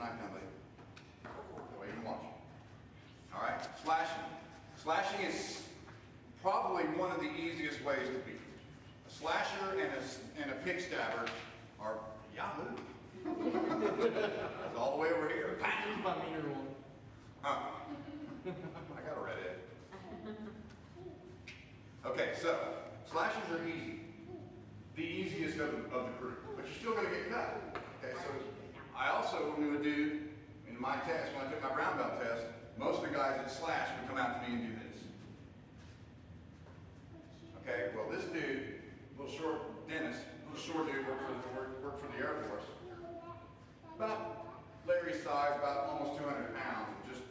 knife down, buddy. That way you can watch. All right, slashing. Slashing is probably one of the easiest ways to beat. A slasher and a pick stabber are yahoo. It's all the way over here. Here's my meter one. Huh. I got a redhead. Okay, so slashers are easy. The easiest of the crew, but you're still going to get cut. Okay, so I also knew a dude in my test, when I took my brown belt test, most of the guys that slash would come out to me and do this. Okay, well this dude, little short Dennis, little short dude, worked for the Air Force. About Larry's size, about almost 200 pounds, and just,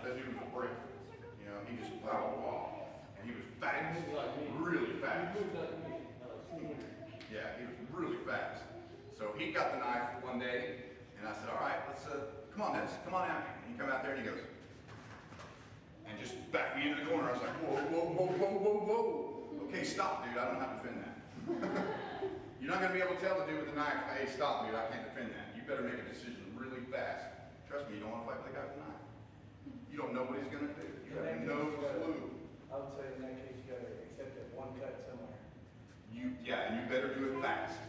that dude was a brick. You know, he just, wow. And he was fast, really fast. Yeah, he was really fast. So he got the knife one day, and I said, all right, let's, come on, Dennis, come on out. And he come out there and he goes, and just backed me into the corner. I was like, whoa, whoa, whoa, whoa, whoa, whoa. Okay, stop, dude, I don't know how to defend that. You're not going to be able to tell the dude with the knife, hey, stop, dude, I can't defend that. You better make a decision really fast. Trust me, you don't want to fight with the guy with the knife. You don't know what he's going to do. You have no clue. I would say in that case, you got to accept that one cut somewhere. Yeah, and you better do it fast.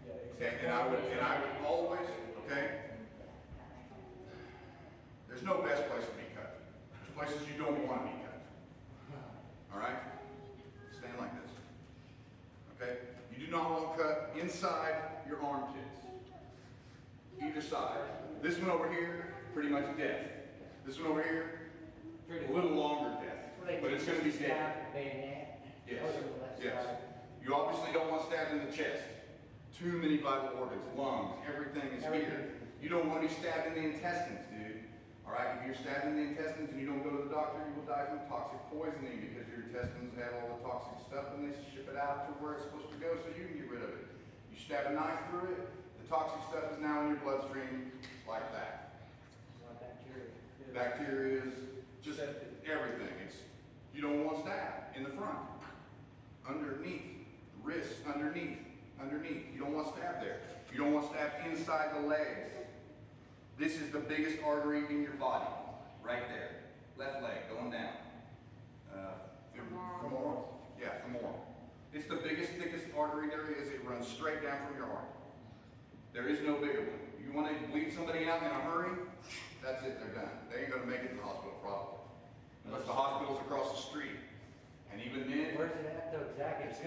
Yeah, Okay, and I would always, okay, there's no best place to be cut. There's places you don't want to be cut. All right? Stand like this. Okay? You do not want cut inside your armpits. Either side. This one over here, pretty much death. This one over here, a little longer death. But it's going to be dead. Yes. Yes. You obviously don't want stabbed in the chest. Too many vital organs, lungs, everything is here. You don't want to be stabbed in the intestines, dude. All right, if you're stabbed in the intestines and you don't go to the doctor, you will die from toxic poisoning because your intestines have all the toxic stuff and they ship it out to where it's supposed to go so you can get rid of it. You stab a knife through it, the toxic stuff is now in your bloodstream like that. Bacteria is just everything. You don't want stab in the front, underneath, wrists, underneath. You don't want stab there. You don't want stab inside the legs. This is the biggest artery in your body, right there. Left leg going down. Femoral. Yeah, femoral. It's the biggest, thickest artery there is. It runs straight down from your heart. There is no bigger one. You want to bleed somebody out in a hurry? That's it, they're done. They ain't going to make it to the hospital probably. Unless the hospital's across the street. And even then, where's it at though, Jack? It's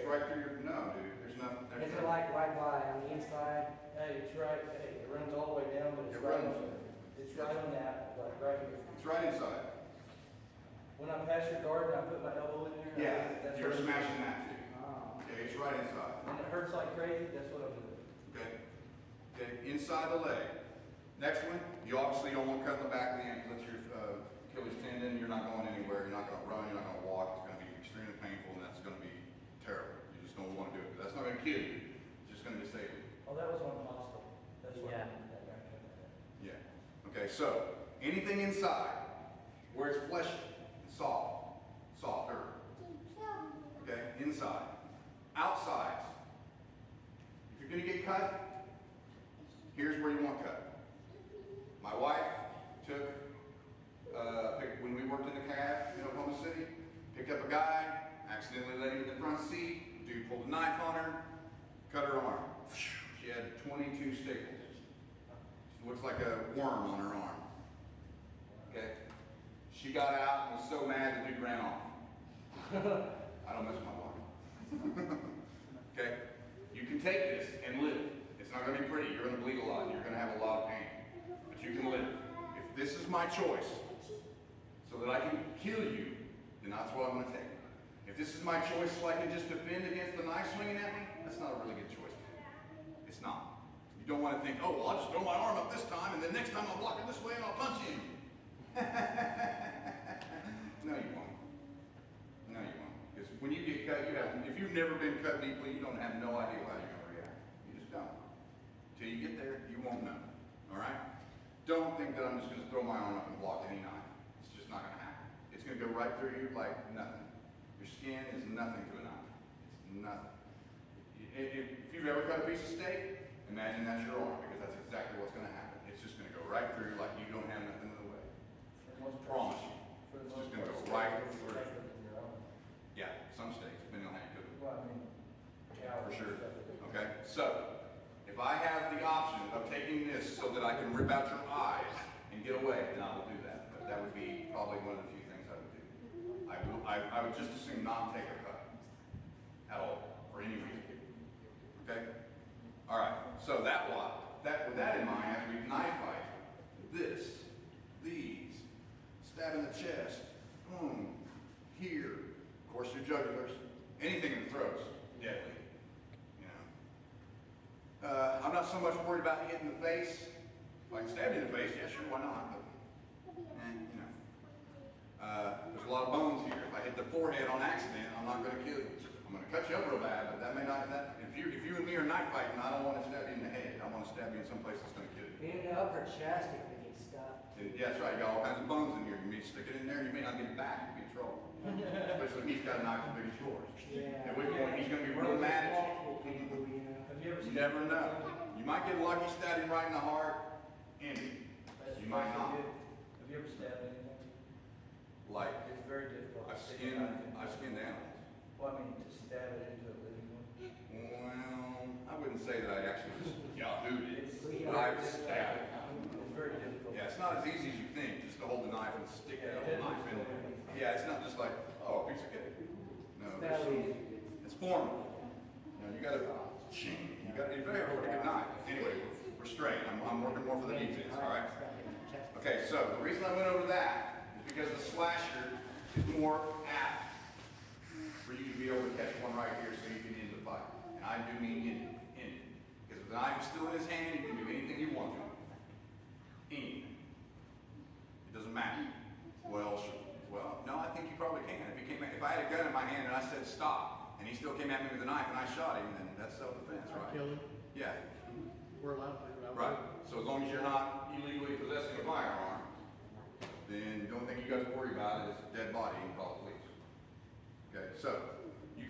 right through your, no dude, there's nothing. Is it like right by on the inside? Hey, it's right, hey, it runs all the way down, but it's right on that, like right here. It's right inside. When I pass your guard and I put my elbow in there, yeah, that's you're what smashing that too. Oh. Okay, it's right inside. When it hurts like crazy, that's what I'm doing. Okay. Okay, inside the leg. Next one, you obviously don't want to cut in the back of the ankle. That's your Achilles tendon. You're not going anywhere. You're not going to run. You're not going to walk. It's going to be extremely painful, and that's going to be terrible. You just don't want to do it. That's not going to kill you. It's just going to disable you. Oh, that was on the hospital. That's what Yeah. Yeah. Okay, so anything inside where it's fleshy and softer. Okay, inside. Outsides. If you're going to get cut, here's where you want cut. My wife took, when we worked in the cab in Oklahoma City, picked up a guy, accidentally let him in the front seat, dude pulled a knife on her, cut her arm. She had 22 staples. She looks like a worm on her arm. Okay? She got out and was so mad the dude ran off. I don't mess with my wife. Okay? You can take this and live. It's not going to be pretty. You're going to bleed a lot. You're going to have a lot of pain. But you can live. If this is my choice, so that I can kill you, then that's what I'm going to take. If this is my choice so I can just defend against the knife swinging at me, that's not a really good choice. It's not. You don't want to think, oh, well, I'll just throw my arm up this time, and then next time I'll block it this way and I'll punch him. No, you won't. No, you won't. Because when you get cut, if you've never been cut deeply, you don't have no idea how you're going to react. You just don't. Until you get there, you won't know. All right? Don't think that I'm just going to throw my arm up and block any knife. It's just not going to happen. It's going to go right through you like nothing. Your skin is nothing to a knife. It's nothing. If you've ever cut a piece of steak, imagine that's your arm, because exactly what's gonna happen. It's just gonna go right through like you don't have nothing in the way. For the most part. Promise you. For the It's most just gonna part, go right it's through. stuff in your own. Yeah, some states, depending on how you cook it. Well, I mean, cows For and sure. stuff like that. Okay, so if I have the option of taking this so that I can rip out your eyes and get away, then I will do that. But that would be probably one of the few things I would do. I would just as soon not take a cut at all for any reason. Okay? All right. So with that in mind, as we knife fight, these, stab in the chest, here, of course your jugulars, anything in the throat's deadly. You know. I'm not so much worried about hitting the face. If I can stab you in the face, yeah, sure, why not? But, you know. There's a lot of bones here. If I hit the forehead on accident, I'm not going to kill you. I'm going to cut you up real bad, but that may not. If you and me are knife fighting, I don't want to stab you in the head. I want to stab you in some place that's going to kill you. In the upper chest, it can get stuck. Yeah, that's right. You got all kinds of bones in here. You may stick it in there. You may not get it back. You'll be in trouble. Especially if he's got a knife as big as yours. Yeah. At which point he's going to be real mad at Multiple people, you know. Have you ever you. seen? You never know. You might get lucky, stab him right in the heart, and you might not. Have you ever stabbed anything? Like, It's very difficult. I've to stick a knife into skinned it. animals. Well, I mean, to stab it into a living one. Well, I wouldn't say that I actually just yahooed it, It's but I've stabbed it. It's very difficult. Yeah, it's not as easy as you think, just to hold the knife and stick Yeah, the whole knife in there. Yeah, it's not just like, oh, piece of cake. No, there's some, it's formal. You know, you gotta have a pretty good knife. Anyway, we're straight. I'm working more for the defense, all right? Okay, so the reason I went over that is because the slasher is more apt for you to be able to catch one right here so you can end the fight. And I do mean end it. Because if the knife is still in his hand, you can do anything you want to him. Anything. It doesn't matter. Well, no, I think you probably can. If I had a gun in my hand and I said stop, and he still came at me with a knife and I shot him, then that's self-defense, right? Kill him. Yeah, We're allowed to do that. right. So as long as you're not illegally possessing a firearm, then the only thing you got to worry about is a dead body and call the police. Okay, so